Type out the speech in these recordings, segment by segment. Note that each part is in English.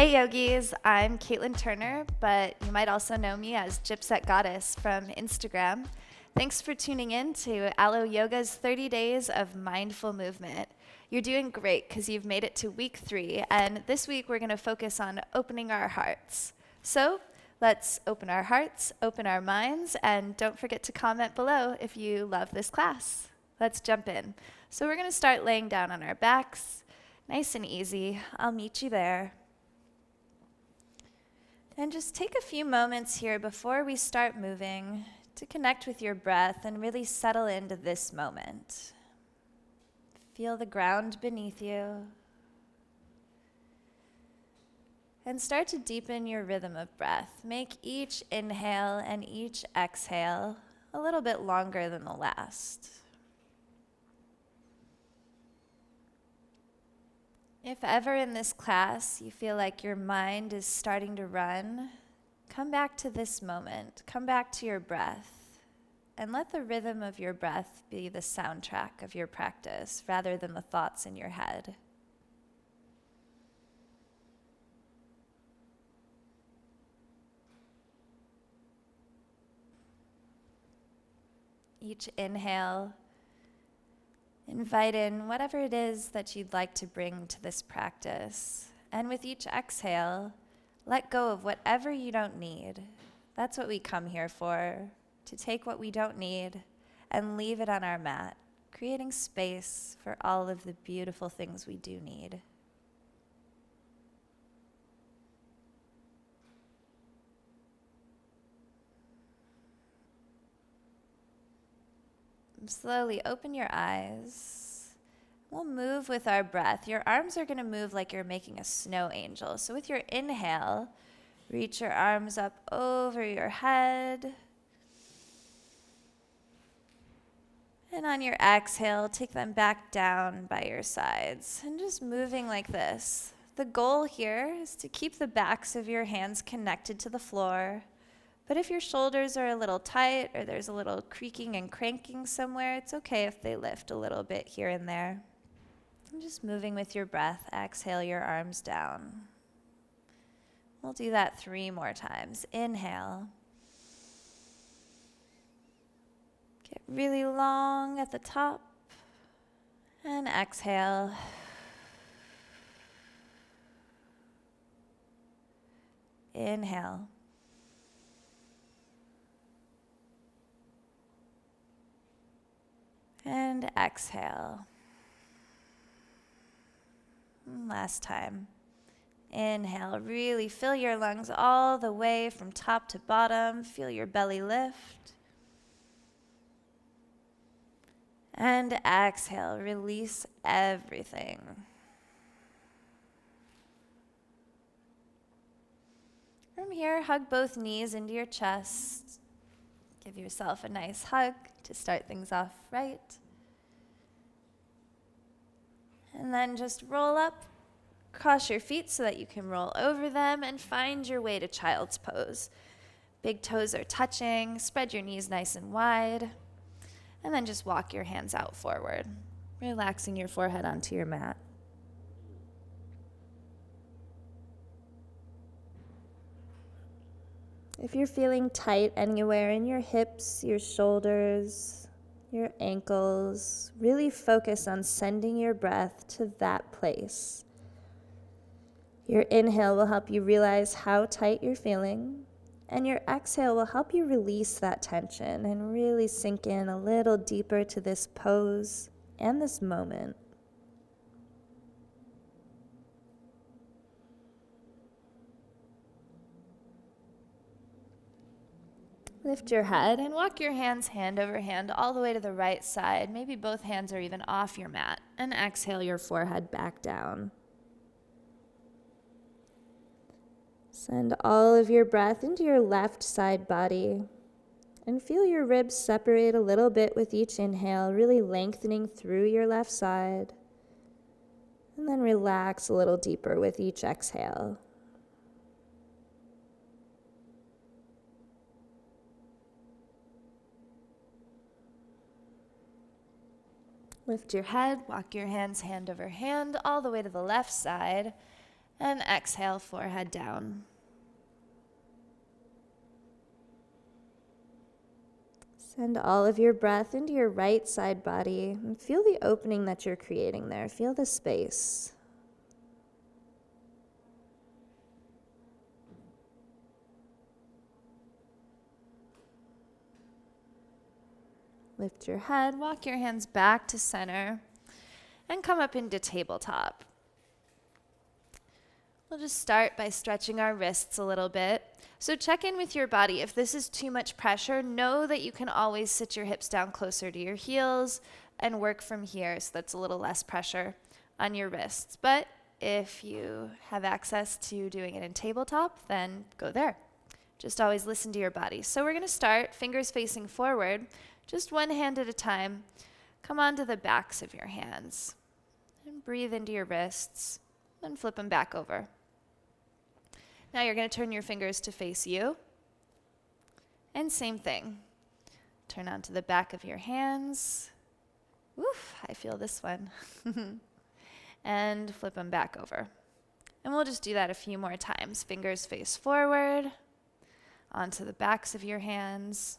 Hey yogis, I'm Caitlin Turner, but you might also know me as Gypset Goddess from Instagram. Thanks for tuning in to Aloe Yoga's 30 Days of Mindful Movement. You're doing great because you've made it to week 3, and this week we're going to focus on opening our hearts. So let's open our hearts, open our minds, and don't forget to comment below if you love this class. Let's jump in. So we're going to start laying down on our backs, nice and easy. I'll meet you there. And just take a few moments here before we start moving to connect with your breath and really settle into this moment. Feel the ground beneath you. And start to deepen your rhythm of breath. Make each inhale and each exhale a little bit longer than the last. If ever in this class you feel like your mind is starting to run, come back to this moment, come back to your breath, and let the rhythm of your breath be the soundtrack of your practice rather than the thoughts in your head. Each inhale, invite in whatever it is that you'd like to bring to this practice. And with each exhale, let go of whatever you don't need. That's what we come here for, to take what we don't need and leave it on our mat, creating space for all of the beautiful things we do need. Slowly open your eyes. We'll move with our breath. Your arms are going to move like you're making a snow angel. So with your inhale, reach your arms up over your head. And on your exhale, take them back down by your sides. And just moving like this. The goal here is to keep the backs of your hands connected to the floor. But if your shoulders are a little tight or there's a little creaking and cranking somewhere, it's okay if they lift a little bit here and there. And just moving with your breath, exhale your arms down. We'll do that 3 more times. Inhale. Get really long at the top. And exhale. Inhale. And exhale. Last time. Inhale, really fill your lungs all the way from top to bottom. Feel your belly lift. And exhale, release everything. From here, hug both knees into your chest. Give yourself a nice hug to start things off right. And then just roll up, cross your feet so that you can roll over them and find your way to child's pose. Big toes are touching, spread your knees nice and wide, and then just walk your hands out forward, relaxing your forehead onto your mat. If you're feeling tight anywhere in your hips, your shoulders, your ankles, really focus on sending your breath to that place. Your inhale will help you realize how tight you're feeling, and your exhale will help you release that tension and really sink in a little deeper to this pose and this moment. Lift your head and walk your hands hand over hand all the way to the right side. Maybe both hands are even off your mat. And exhale your forehead back down. Send all of your breath into your left side body. And feel your ribs separate a little bit with each inhale, really lengthening through your left side. And then relax a little deeper with each exhale. Lift your head, walk your hands hand over hand all the way to the left side, And exhale, forehead down. Send all of your breath into your right side body and feel the opening that you're creating there. Feel the space. Lift your head, walk your hands back to center, and come up into tabletop. We'll just start by stretching our wrists a little bit. So check in with your body. If this is too much pressure, know that you can always sit your hips down closer to your heels and work from here, so that's a little less pressure on your wrists. But if you have access to doing it in tabletop, then go there. Just always listen to your body. So we're going to start fingers facing forward, just one hand at a time. Come onto the backs of your hands and breathe into your wrists, then flip them back over. Now you're going to turn your fingers to face you. And same thing. Turn onto the back of your hands. Oof, I feel this one. And flip them back over. And we'll just do that a few more times. Fingers face forward, onto the backs of your hands.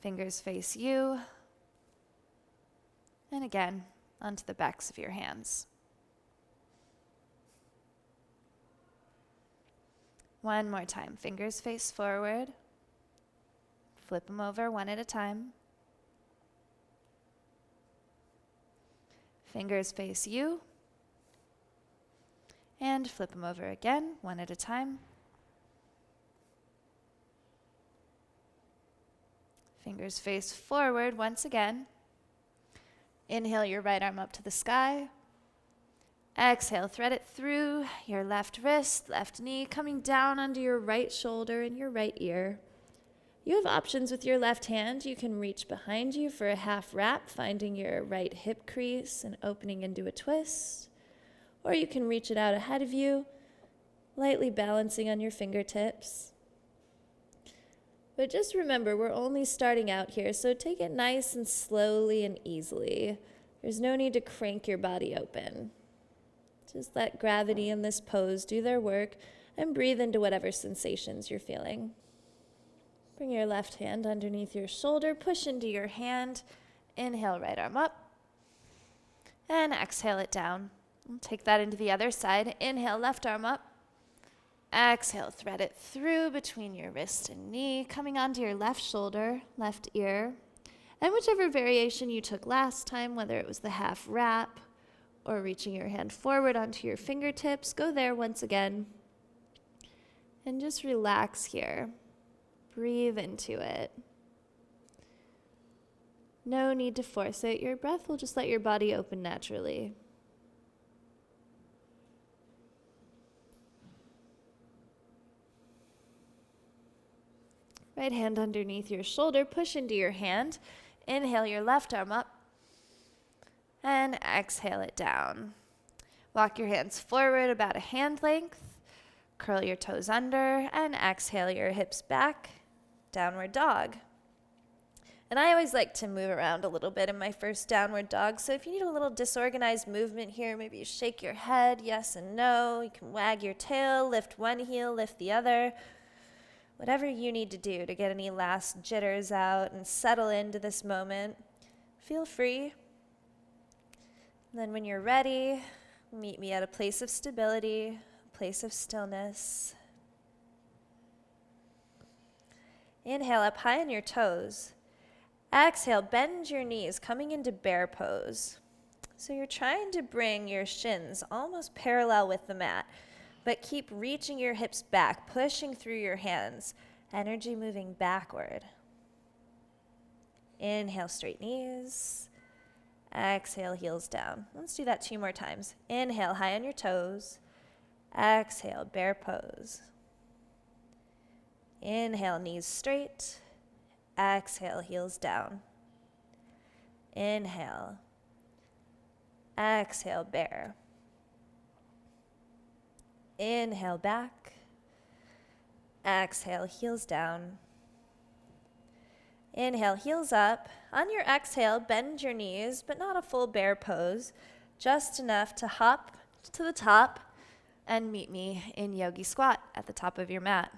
Fingers face you. And again, onto the backs of your hands. One more time. Fingers face forward. Flip them over one at a time. Fingers face you. And flip them over again, one at a time. Fingers face forward once again. Inhale your right arm up to the sky. Exhale, thread it through your left wrist, left knee, coming down onto your right shoulder and your right ear. You have options with your left hand. You can reach behind you for a half wrap, finding your right hip crease and opening into a twist. Or you can reach it out ahead of you, lightly balancing on your fingertips. But just remember, we're only starting out here, so take it nice and slowly and easily. There's no need to crank your body open. Just let gravity and this pose do their work and breathe into whatever sensations you're feeling. Bring your left hand underneath your shoulder, push into your hand. Inhale, right arm up. And exhale it down. Take that into the other side. Inhale, left arm up. Exhale, thread it through between your wrist and knee, coming onto your left shoulder, left ear. And whichever variation you took last time, whether it was the half wrap or reaching your hand forward onto your fingertips, go there once again. And just relax here. Breathe into it. No need to force it. Your breath will just let your body open naturally. Right hand underneath your shoulder, push into your hand. Inhale your left arm up. And exhale it down. Walk your hands forward about a hand length. Curl your toes under and exhale your hips back. Downward dog. And I always like to move around a little bit in my first downward dog. So if you need a little disorganized movement here, maybe you shake your head, yes and no. You can wag your tail, lift one heel, lift the other. Whatever you need to do to get any last jitters out and settle into this moment, feel free. Then when you're ready, meet me at a place of stability, a place of stillness. Inhale up high on your toes. Exhale, bend your knees, coming into bear pose. So you're trying to bring your shins almost parallel with the mat, but keep reaching your hips back, pushing through your hands, energy moving backward. Inhale, straight knees. Exhale, heels down. Let's do that 2 more times. Inhale, high on your toes. Exhale, bear pose. Inhale, knees straight. Exhale, heels down. Inhale. Exhale, bear. Inhale, back. Exhale, heels down. Inhale, heels up. On your exhale, bend your knees, but not a full bear pose. just enough to hop to the top and meet me in Yogi Squat at the top of your mat.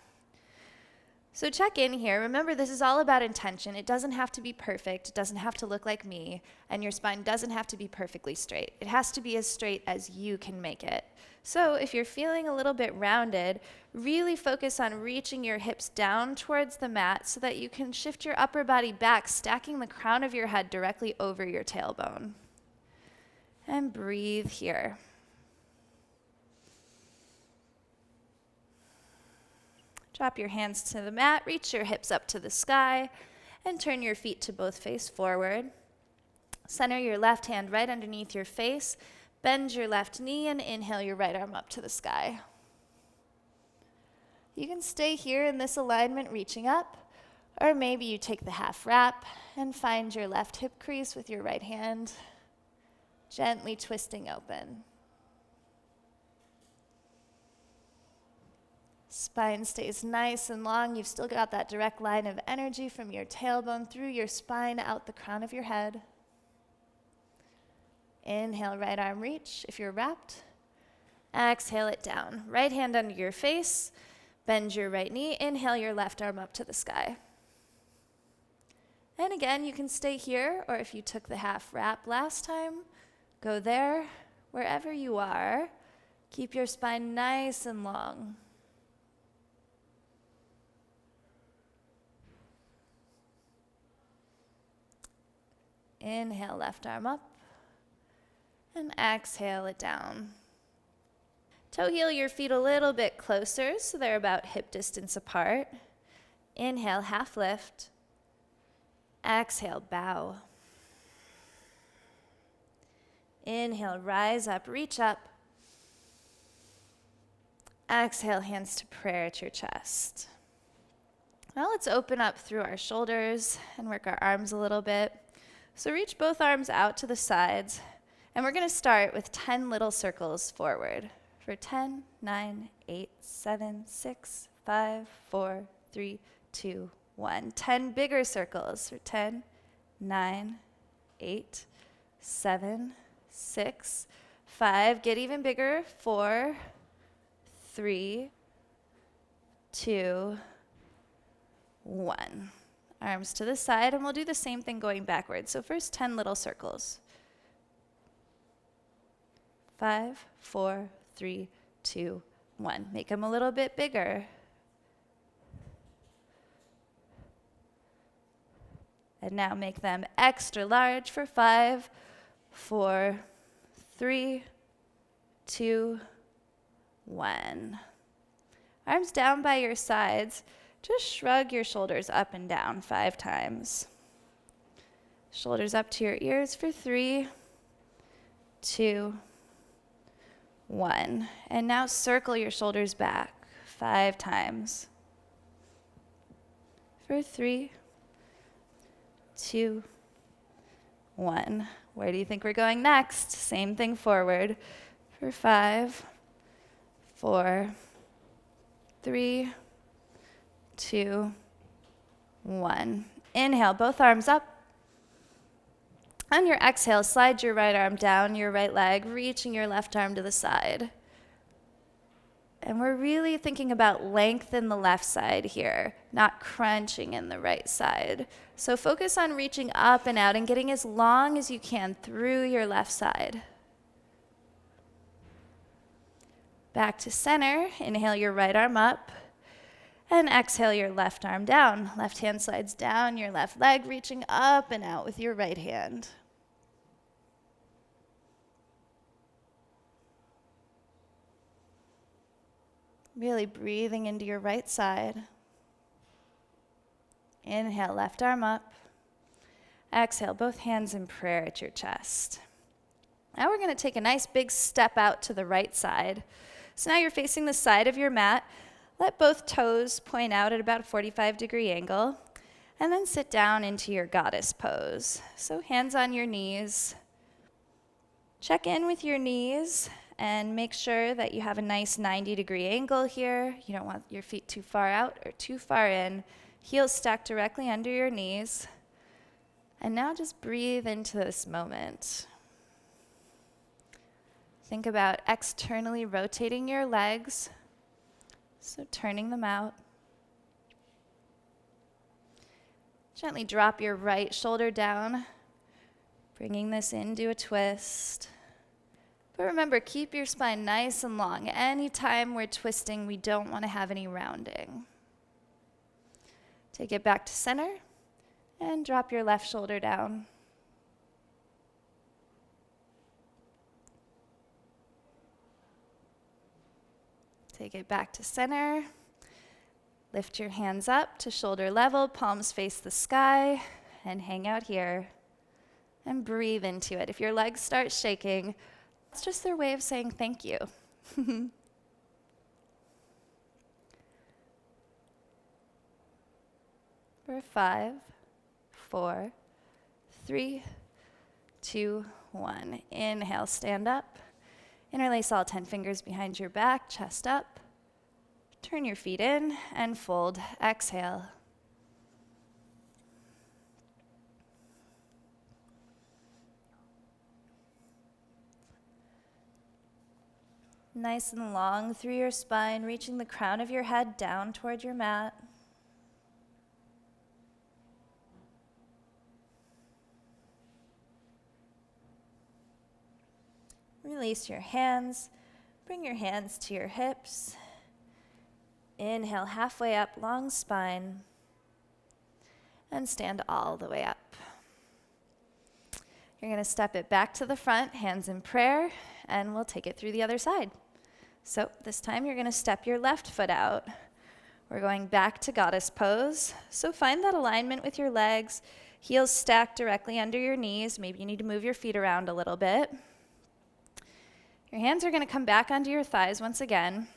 So check in here. Remember, this is all about intention. It doesn't have to be perfect. It doesn't have to look like me. And your spine doesn't have to be perfectly straight. It has to be as straight as you can make it. So if you're feeling a little bit rounded, really focus on reaching your hips down towards the mat so that you can shift your upper body back, stacking the crown of your head directly over your tailbone. And breathe here. Drop your hands to the mat, reach your hips up to the sky, and turn your feet to both face forward. Center your left hand right underneath your face, bend your left knee, and inhale your right arm up to the sky. You can stay here in this alignment, reaching up, or maybe you take the half wrap and find your left hip crease with your right hand, gently twisting open. Spine stays nice and long. You've still got that direct line of energy from your tailbone through your spine out the crown of your head. Inhale, right arm reach if you're wrapped. Exhale it down. Right hand under your face. Bend your right knee. Inhale your left arm up to the sky. And again, you can stay here, or if you took the half wrap last time, go there. Wherever you are, keep your spine nice and long. Inhale, left arm up, and exhale it down. Toe heel your feet a little bit closer so they're about hip distance apart. Inhale, half lift. Exhale, bow. Inhale, rise up, reach up. Exhale, hands to prayer at your chest. Now let's open up through our shoulders and work our arms a little bit. So reach both arms out to the sides, and we're going to start with 10 little circles forward. For 10, 9, 8, 7, 6, 5, 4, 3, 2, 1. 10 bigger circles for 10, 9, 8, 7, 6, 5. Get even bigger. 4, 3, 2, 1. Arms to the side, and we'll do the same thing going backwards. So first 10 little circles. 5, 4, 3, 2, 1. Make them a little bit bigger. And now make them extra large for 5, 4, 3, 2, 1. Arms down by your sides. Just shrug your shoulders up and down 5 times. Shoulders up to your ears for 3, 2, 1. And now circle your shoulders back 5 times. For 3, 2, 1. Where do you think we're going next? Same thing forward. For 5, 4, 3, 2, 1. Inhale, both arms up. On your exhale, slide your right arm down your right leg, reaching your left arm to the side. And we're really thinking about length in the left side here, not crunching in the right side. So focus on reaching up and out and getting as long as you can through your left side. Back to center. Inhale your right arm up. And exhale your left arm down. Left hand slides down, your left leg reaching up and out with your right hand. Really breathing into your right side. Inhale, left arm up. Exhale, both hands in prayer at your chest. Now we're going to take a nice big step out to the right side. So now you're facing the side of your mat. Let both toes point out at about a 45-degree angle, and then sit down into your goddess pose. So hands on your knees. Check in with your knees and make sure that you have a nice 90-degree angle here. You don't want your feet too far out or too far in. Heels stacked directly under your knees. And now just breathe into this moment. Think about externally rotating your legs, so turning them out. Gently drop your right shoulder down, bringing this into a twist. But remember, keep your spine nice and long. Anytime we're twisting, we don't want to have any rounding. Take it back to center and drop your left shoulder down. Take it back to center. Lift your hands up to shoulder level, palms face the sky, and hang out here. And breathe into it. If your legs start shaking, it's just their way of saying thank you. For 5, 4, 3, 2, 1. Inhale, stand up. Interlace all 10 fingers behind your back, chest up. Turn your feet in and fold. Exhale. Nice and long through your spine, reaching the crown of your head down toward your mat. Release your hands. Bring your hands to your hips. Inhale, halfway up, long spine. And stand all the way up. You're going to step it back to the front, hands in prayer, and we'll take it through the other side. So this time you're going to step your left foot out. We're going back to goddess pose. So find that alignment with your legs, heels stacked directly under your knees. Maybe you need to move your feet around a little bit. Your hands are going to come back onto your thighs once again.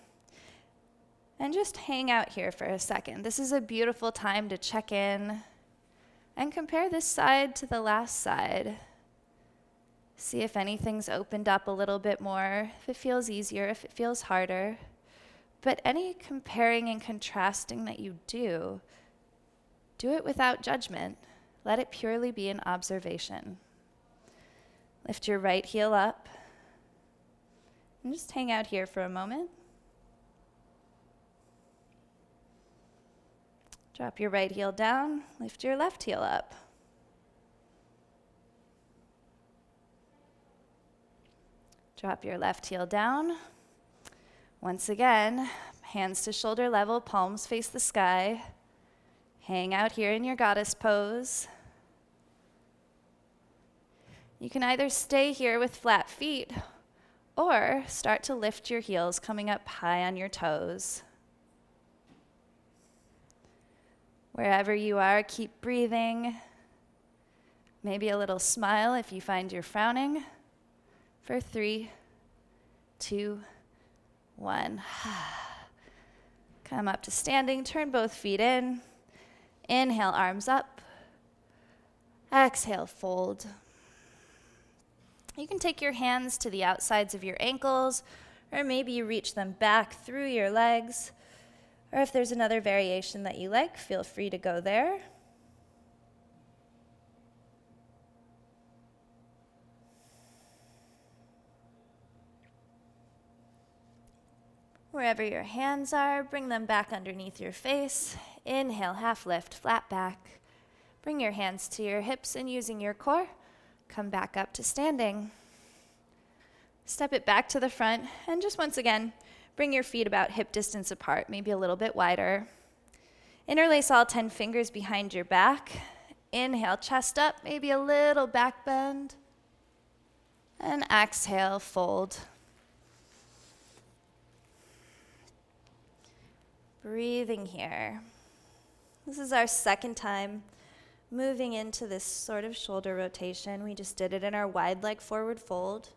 And just hang out here for a second. This is a beautiful time to check in and compare this side to the last side. See if anything's opened up a little bit more, if it feels easier, if it feels harder. But any comparing and contrasting that you do it without judgment. Let it purely be an observation. Lift your right heel up and just hang out here for a moment. Drop your right heel down, lift your left heel up. Drop your left heel down. Once again, hands to shoulder level, palms face the sky. Hang out here in your goddess pose. You can either stay here with flat feet or start to lift your heels, coming up high on your toes. Wherever you are, keep breathing. Maybe a little smile if you find you're frowning. For 3, 2, 1. Come up to standing, turn both feet in. Inhale, arms up. Exhale, fold. You can take your hands to the outsides of your ankles, or maybe you reach them back through your legs. Or if there's another variation that you like, feel free to go there. Wherever your hands are, bring them back underneath your face. Inhale, half lift, flat back. Bring your hands to your hips and using your core, come back up to standing. Step it back to the front and just once again, bring your feet about hip distance apart, maybe a little bit wider. Interlace all 10 fingers behind your back. Inhale, chest up, maybe a little back bend. And exhale, fold. Breathing here. This is our second time moving into this sort of shoulder rotation. We just did it in our wide leg forward fold.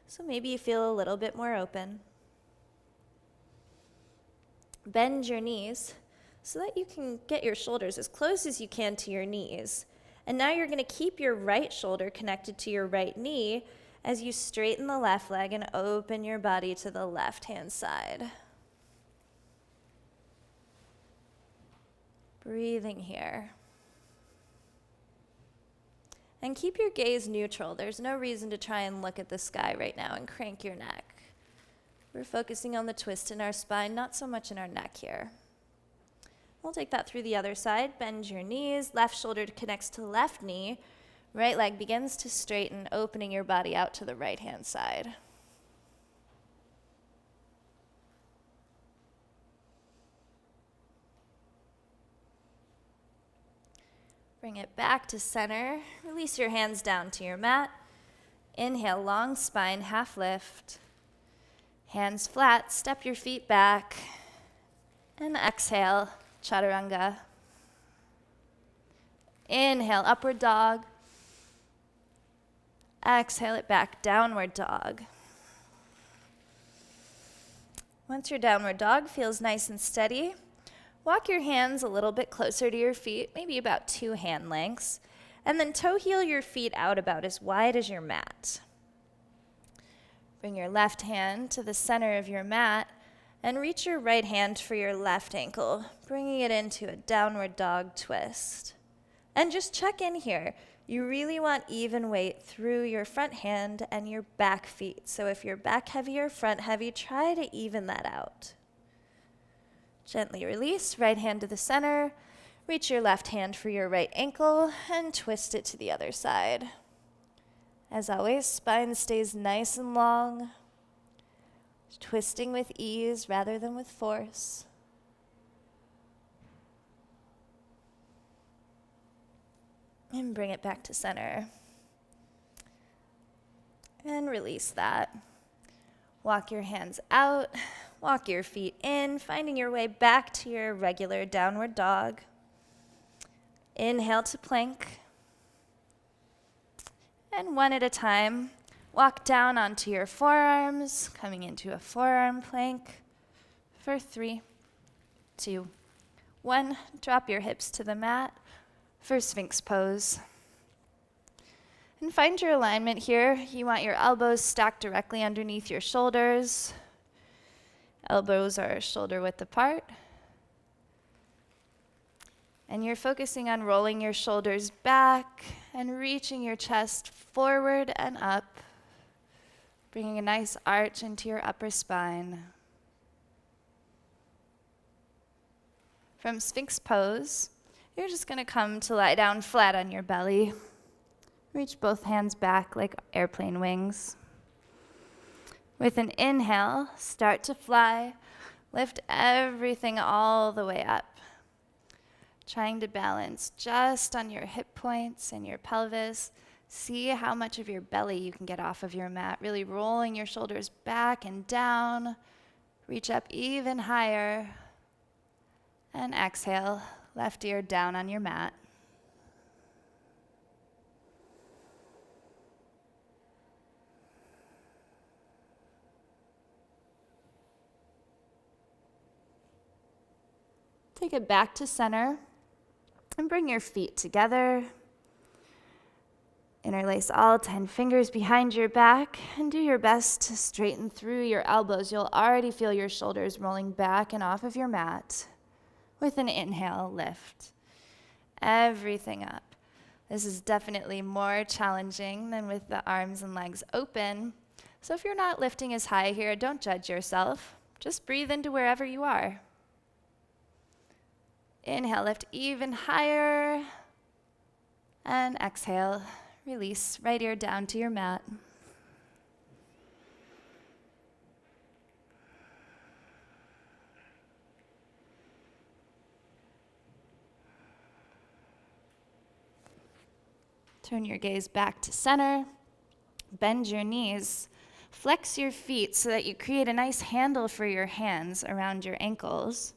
So maybe you feel a little bit more open. Bend your knees so that you can get your shoulders as close as you can to your knees. And now you're going to keep your right shoulder connected to your right knee as you straighten the left leg and open your body to the left-hand side. Breathing here. And keep your gaze neutral. There's no reason to try and look at the sky right now and crank your neck. We're focusing on the twist in our spine, not so much in our neck here. We'll take that through the other side. Bend your knees. Left shoulder connects to left knee. Right leg begins to straighten, opening your body out to the right-hand side. Bring it back to center. Release your hands down to your mat. Inhale, long spine, half lift. Hands flat, step your feet back. And exhale, chaturanga. Inhale, upward dog. Exhale it back, downward dog. Once your downward dog feels nice and steady, walk your hands a little bit closer to your feet, maybe about 2 hand lengths, and then toe heel your feet out about as wide as your mat. Bring your left hand to the center of your mat and reach your right hand for your left ankle, bringing it into a downward dog twist. And just check in here. You really want even weight through your front hand and your back feet. So if you're back heavy or front heavy, try to even that out. Gently release, right hand to the center. Reach your left hand for your right ankle and twist it to the other side. As always, spine stays nice and long, twisting with ease rather than with force. And bring it back to center. And release that. Walk your hands out, walk your feet in, finding your way back to your regular downward dog. Inhale to plank. And one at a time, walk down onto your forearms, coming into a forearm plank for 3, 2, 1. Drop your hips to the mat for Sphinx pose. And find your alignment here. You want your elbows stacked directly underneath your shoulders. Elbows are shoulder width apart. And you're focusing on rolling your shoulders back and reaching your chest forward and up, bringing a nice arch into your upper spine. From Sphinx pose, you're just going to come to lie down flat on your belly. Reach both hands back like airplane wings. With an inhale, start to fly. Lift everything all the way up. Trying to balance just on your hip points and your pelvis. See how much of your belly you can get off of your mat. Really rolling your shoulders back and down. Reach up even higher. And exhale, left ear down on your mat. Take it back to center and bring your feet together. Interlace all 10 fingers behind your back and do your best to straighten through your elbows. You'll already feel your shoulders rolling back and off of your mat. With an inhale, lift everything up. This is definitely more challenging than with the arms and legs open. So if you're not lifting as high here, don't judge yourself. Just breathe into wherever you are. Inhale, lift even higher. And exhale, release right ear down to your mat. Turn your gaze back to center. Bend your knees. Flex your feet so that you create a nice handle for your hands around your ankles.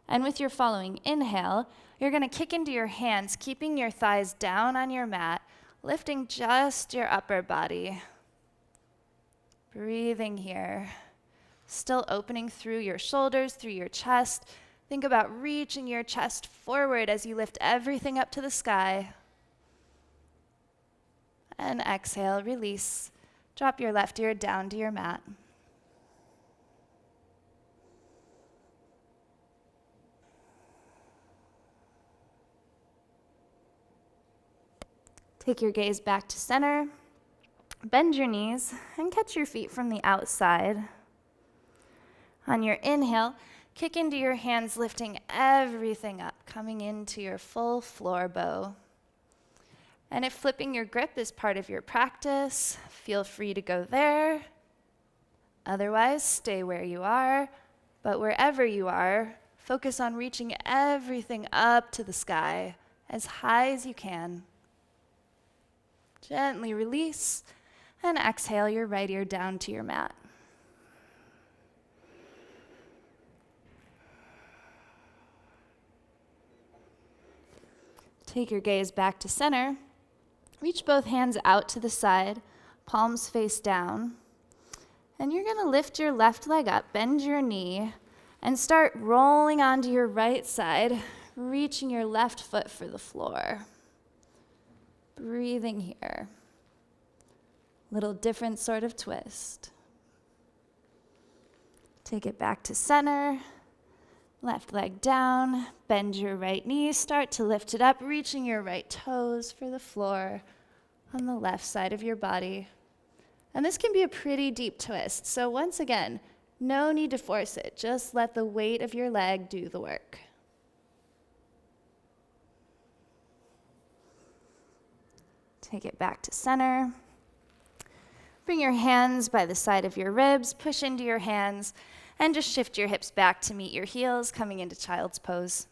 And with your following inhale, you're going to kick into your hands, keeping your thighs down on your mat, lifting just your upper body. Breathing here. Still opening through your shoulders, through your chest. Think about reaching your chest forward as you lift everything up to the sky. And exhale, release. Drop your left ear down to your mat. Take your gaze back to center. Bend your knees and catch your feet from the outside. On your inhale, kick into your hands, lifting everything up, coming into your full floor bow. And if flipping your grip is part of your practice, feel free to go there. Otherwise, stay where you are. But wherever you are, focus on reaching everything up to the sky, as high as you can. Gently release and exhale your right ear down to your mat. Take your gaze back to center. Reach both hands out to the side, palms face down. And you're going to lift your left leg up, bend your knee, and start rolling onto your right side, reaching your left foot for the floor. Breathing here. Little different sort of twist. Take it back to center. Left leg down, bend your right knee, start to lift it up, reaching your right toes for the floor on the left side of your body. And this can be a pretty deep twist, so once again, no need to force it, just let the weight of your leg do the work. Take it back to center. Bring your hands by the side of your ribs, push into your hands, and just shift your hips back to meet your heels, coming into child's pose.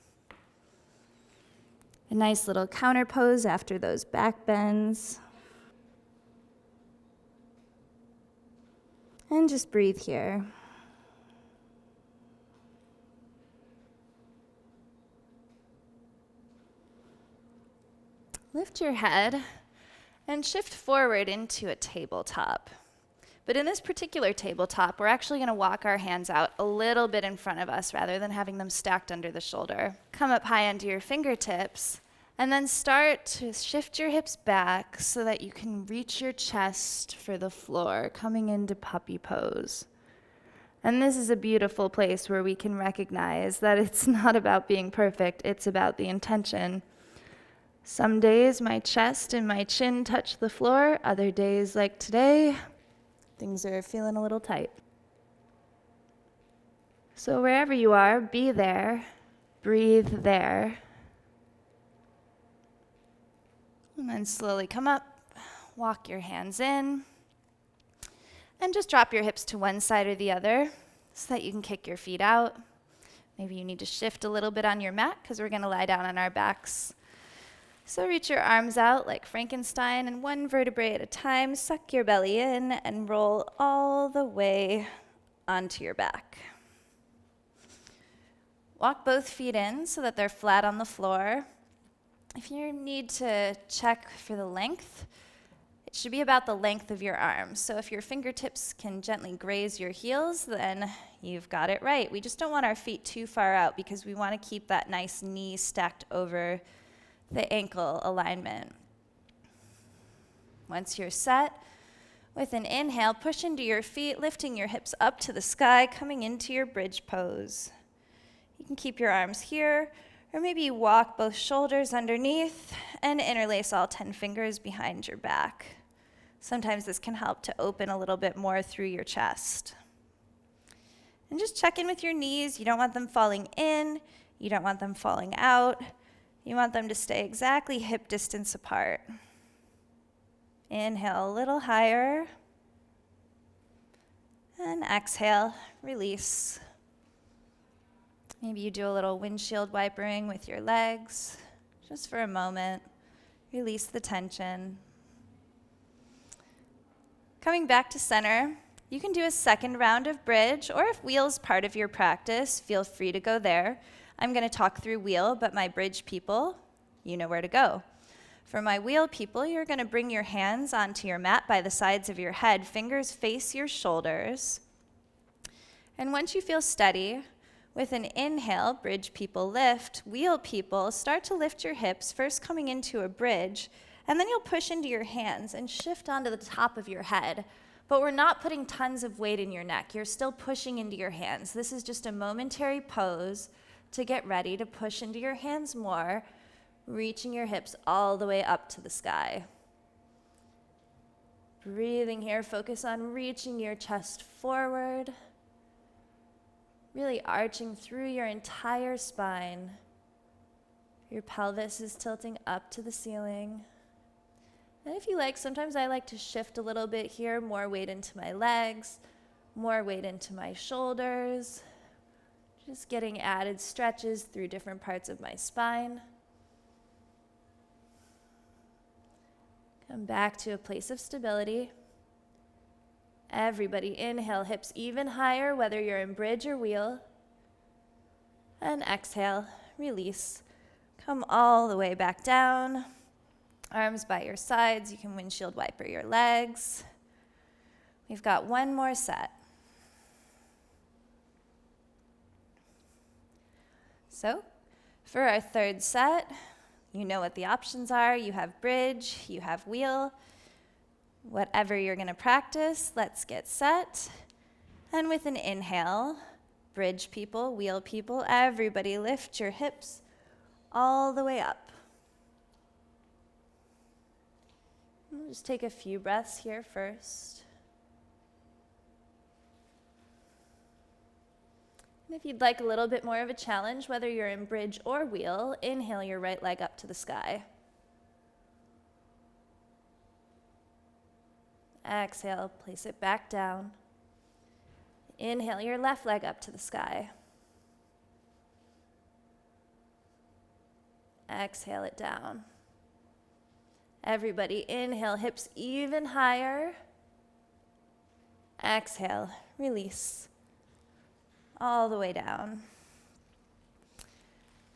A nice little counter pose after those back bends. And just breathe here. Lift your head and shift forward into a tabletop. But in this particular tabletop, we're actually going to walk our hands out a little bit in front of us rather than having them stacked under the shoulder. Come up high onto your fingertips, and then start to shift your hips back so that you can reach your chest for the floor, coming into puppy pose. And this is a beautiful place where we can recognize that it's not about being perfect, it's about the intention. Some days my chest and my chin touch the floor, other days like today, things are feeling a little tight. So wherever you are, be there, breathe there. And then slowly come up, walk your hands in, and just drop your hips to one side or the other so that you can kick your feet out. Maybe you need to shift a little bit on your mat because we're going to lie down on our backs. So reach your arms out like Frankenstein, and one vertebrae at a time, suck your belly in and roll all the way onto your back. Walk both feet in so that they're flat on the floor. If you need to check for the length, it should be about the length of your arms. So if your fingertips can gently graze your heels, then you've got it right. We just don't want our feet too far out because we want to keep that nice knee stacked over the ankle alignment. Once you're set, with an inhale, push into your feet, lifting your hips up to the sky, coming into your bridge pose. You can keep your arms here, or maybe you walk both shoulders underneath and interlace all 10 fingers behind your back. Sometimes this can help to open a little bit more through your chest. And just check in with your knees. You don't want them falling in, you don't want them falling out. You want them to stay exactly hip distance apart. Inhale a little higher. And exhale, release. Maybe you do a little windshield wipering with your legs, just for a moment. Release the tension. Coming back to center, you can do a second round of bridge, or if wheel's part of your practice, feel free to go there. I'm going to talk through wheel, but my bridge people, you know where to go. For my wheel people, you're going to bring your hands onto your mat by the sides of your head, fingers face your shoulders. And once you feel steady, with an inhale, bridge people lift, wheel people, start to lift your hips, first coming into a bridge, and then you'll push into your hands and shift onto the top of your head. But we're not putting tons of weight in your neck. You're still pushing into your hands. This is just a momentary pose to get ready to push into your hands more, reaching your hips all the way up to the sky. Breathing here, focus on reaching your chest forward, really arching through your entire spine. Your pelvis is tilting up to the ceiling. And if you like, sometimes I like to shift a little bit here, more weight into my legs, more weight into my shoulders, just getting added stretches through different parts of my spine. Come back to a place of stability. Everybody inhale, hips even higher, whether you're in bridge or wheel. And exhale, release. Come all the way back down. Arms by your sides. You can windshield wiper your legs. We've got one more set. So, for our third set, you know what the options are. You have bridge, you have wheel. Whatever you're going to practice, let's get set. And with an inhale, bridge people, wheel people, everybody lift your hips all the way up. We'll just take a few breaths here first. And if you'd like a little bit more of a challenge, whether you're in bridge or wheel, inhale your right leg up to the sky. Exhale, place it back down. Inhale your left leg up to the sky. Exhale it down. Everybody inhale, hips even higher. Exhale, release. All the way down.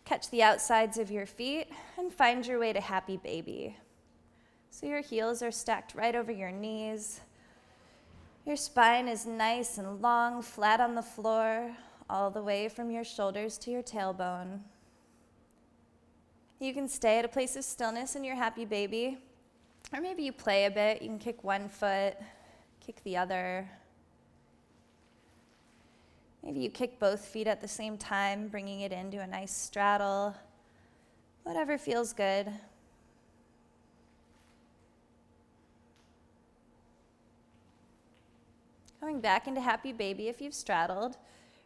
Catch the outsides of your feet and find your way to happy baby. So your heels are stacked right over your knees. Your spine is nice and long, flat on the floor, all the way from your shoulders to your tailbone. You can stay at a place of stillness in your happy baby, or maybe you play a bit. You can kick one foot, kick the other. Maybe you kick both feet at the same time, bringing it into a nice straddle. Whatever feels good. Coming back into happy baby if you've straddled.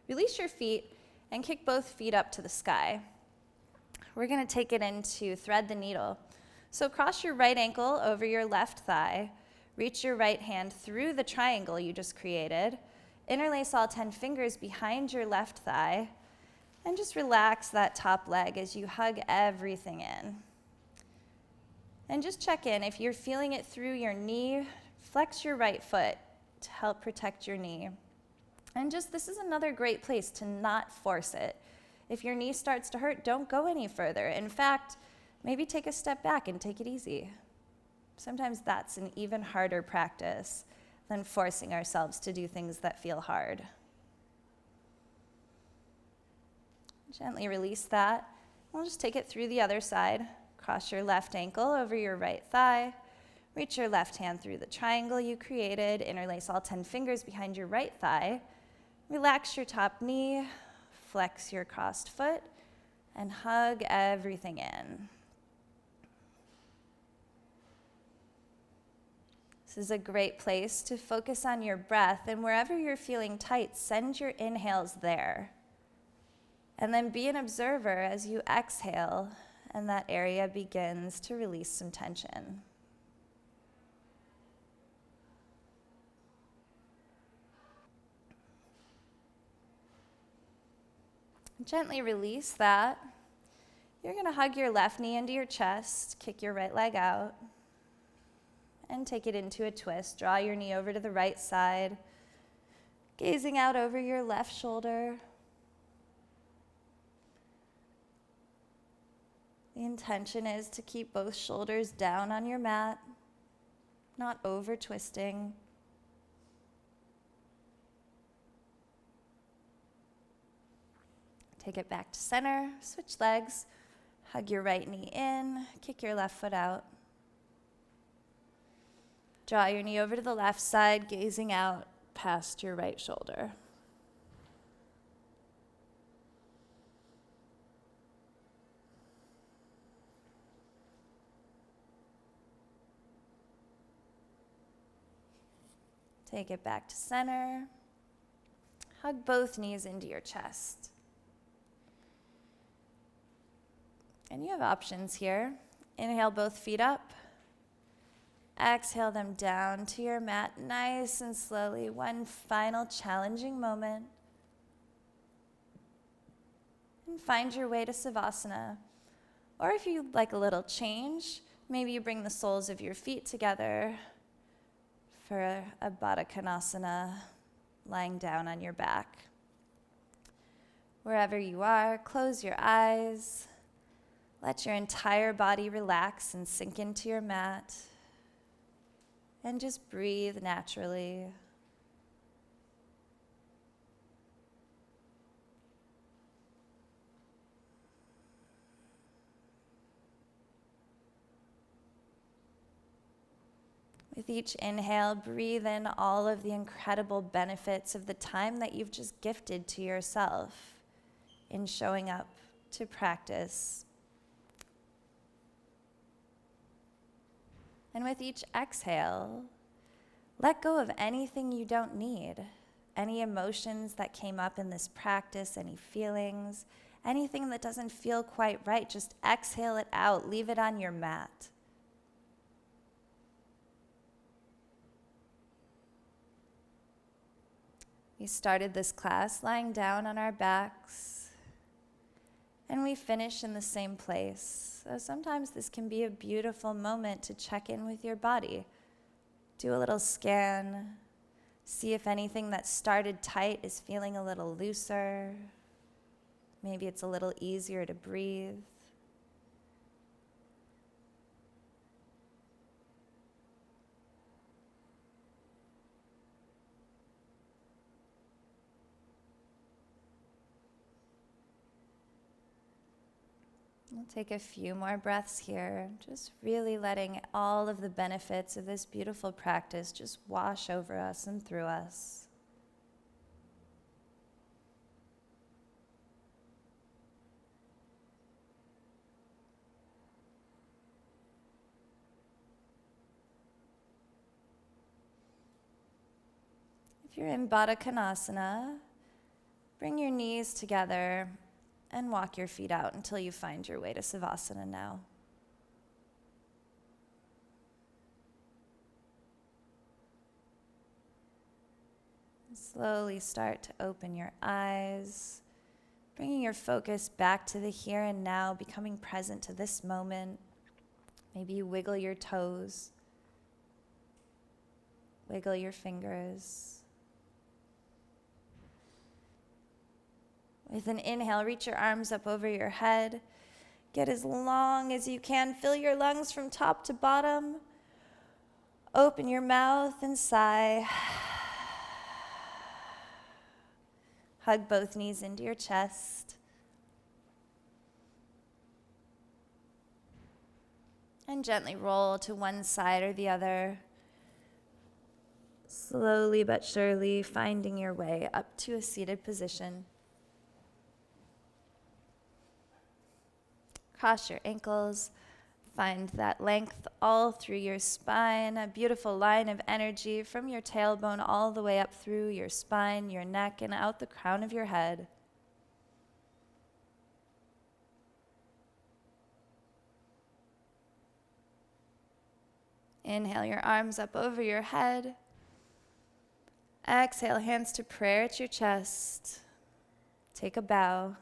Release your feet and kick both feet up to the sky. We're going to take it into thread the needle. So cross your right ankle over your left thigh. Reach your right hand through the triangle you just created. Interlace all 10 fingers behind your left thigh. And just relax that top leg as you hug everything in. And just check in. If you're feeling it through your knee, flex your right foot to help protect your knee. And just, this is another great place to not force it. If your knee starts to hurt, don't go any further. In fact, maybe take a step back and take it easy. Sometimes that's an even harder practice than forcing ourselves to do things that feel hard. Gently release that. We'll just take it through the other side. Cross your left ankle over your right thigh. Reach your left hand through the triangle you created. Interlace all 10 fingers behind your right thigh. Relax your top knee. Flex your crossed foot. And hug everything in. This is a great place to focus on your breath, and wherever you're feeling tight, send your inhales there. And then be an observer as you exhale, and that area begins to release some tension. Gently release that. You're going to hug your left knee into your chest, kick your right leg out. And take it into a twist. Draw your knee over to the right side, gazing out over your left shoulder. The intention is to keep both shoulders down on your mat, not over twisting. Take it back to center, switch legs, hug your right knee in, kick your left foot out. Draw your knee over to the left side, gazing out past your right shoulder. Take it back to center. Hug both knees into your chest. And you have options here. Inhale both feet up. Exhale them down to your mat nice and slowly. One final challenging moment. And find your way to Savasana. Or if you'd like a little change, maybe you bring the soles of your feet together for a Baddha Konasana, lying down on your back. Wherever you are, close your eyes. Let your entire body relax and sink into your mat. And just breathe naturally. With each inhale, breathe in all of the incredible benefits of the time that you've just gifted to yourself in showing up to practice. And with each exhale, let go of anything you don't need, any emotions that came up in this practice, any feelings, anything that doesn't feel quite right. Just exhale it out, leave it on your mat. We started this class lying down on our backs, and we finish in the same place. So sometimes this can be a beautiful moment to check in with your body. Do a little scan, see if anything that started tight is feeling a little looser. Maybe it's a little easier to breathe. We'll take a few more breaths here, just really letting all of the benefits of this beautiful practice just wash over us and through us. If you're in Baddha Konasana, bring your knees together and walk your feet out until you find your way to Savasana now. Slowly start to open your eyes, bringing your focus back to the here and now, becoming present to this moment. Maybe you wiggle your toes, wiggle your fingers. With an inhale, reach your arms up over your head. Get as long as you can. Fill your lungs from top to bottom. Open your mouth and sigh. Hug both knees into your chest. And gently roll to one side or the other. Slowly but surely finding your way up to a seated position. Cross your ankles, find that length all through your spine, a beautiful line of energy from your tailbone all the way up through your spine, your neck, and out the crown of your head. Inhale your arms up over your head. Exhale, hands to prayer at your chest. Take a bow.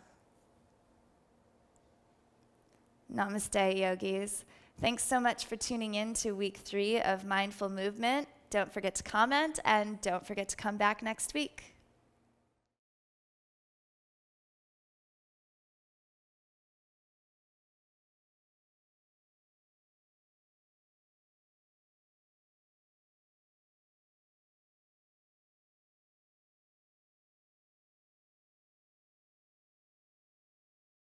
Namaste, yogis. Thanks so much for tuning in to week 3 of Mindful Movement. Don't forget to comment and don't forget to come back next week.